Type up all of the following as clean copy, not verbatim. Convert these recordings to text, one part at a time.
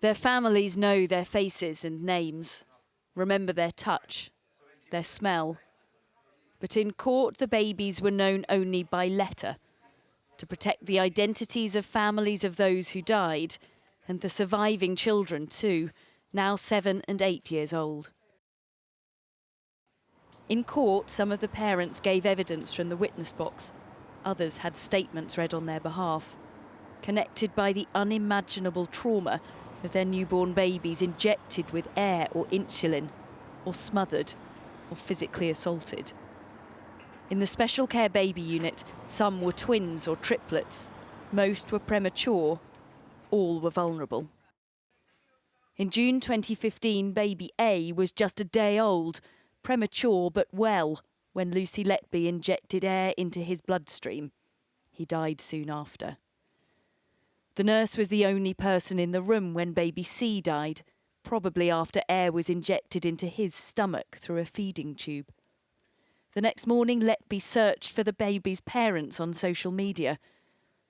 Their families know their faces and names, remember their touch, their smell. But in court, the babies were known only by letter, to protect the identities of families of those who died, and the surviving children too, now 7 and 8 years old. In court, some of the parents gave evidence from the witness box. Others had statements read on their behalf, connected by the unimaginable trauma of their newborn babies injected with air or insulin, or smothered, or physically assaulted. In the special care baby unit, some were twins or triplets. Most were premature. All were vulnerable. In June 2015, baby A was just a day old, premature but well, when Lucy Letby injected air into his bloodstream. He died soon after. The nurse was the only person in the room when baby C died, probably after air was injected into his stomach through a feeding tube. The next morning, Letby searched for the baby's parents on social media.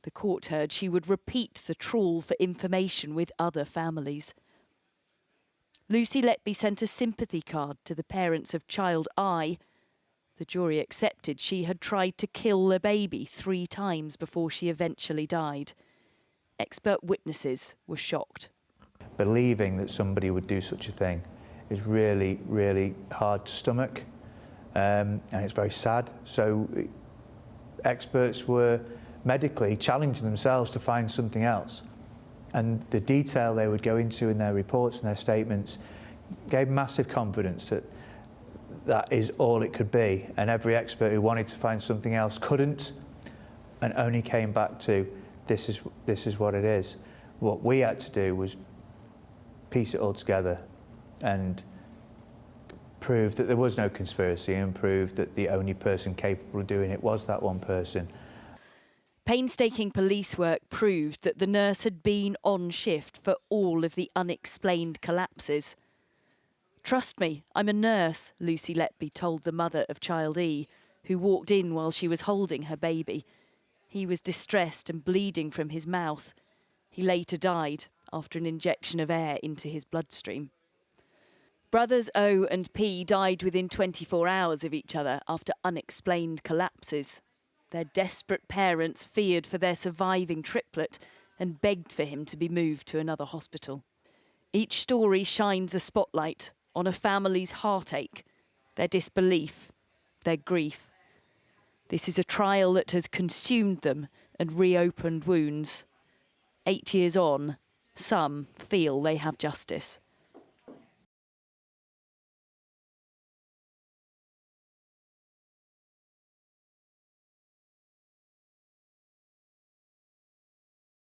The court heard she would repeat the trawl for information with other families. Lucy Letby sent a sympathy card to the parents of child I. The jury accepted she had tried to kill the baby 3 times before she eventually died. Expert witnesses were shocked. Believing that somebody would do such a thing is really, really hard to stomach. And it's very sad. So experts were medically challenging themselves to find something else. And the detail they would go into in their reports and their statements gave massive confidence that that is all it could be. And every expert who wanted to find something else couldn't, and only came back to this is what it is. What we had to do was piece it all together and prove that there was no conspiracy, and prove that the only person capable of doing it was that one person. Painstaking police work proved that the nurse had been on shift for all of the unexplained collapses. "Trust me, I'm a nurse," Lucy Letby told the mother of child E, who walked in while she was holding her baby. He was distressed and bleeding from his mouth. He later died after an injection of air into his bloodstream. Brothers O and P died within 24 hours of each other after unexplained collapses. Their desperate parents feared for their surviving triplet and begged for him to be moved to another hospital. Each story shines a spotlight on a family's heartache, their disbelief, their grief. This is a trial that has consumed them and reopened wounds. 8 years on, some feel they have justice.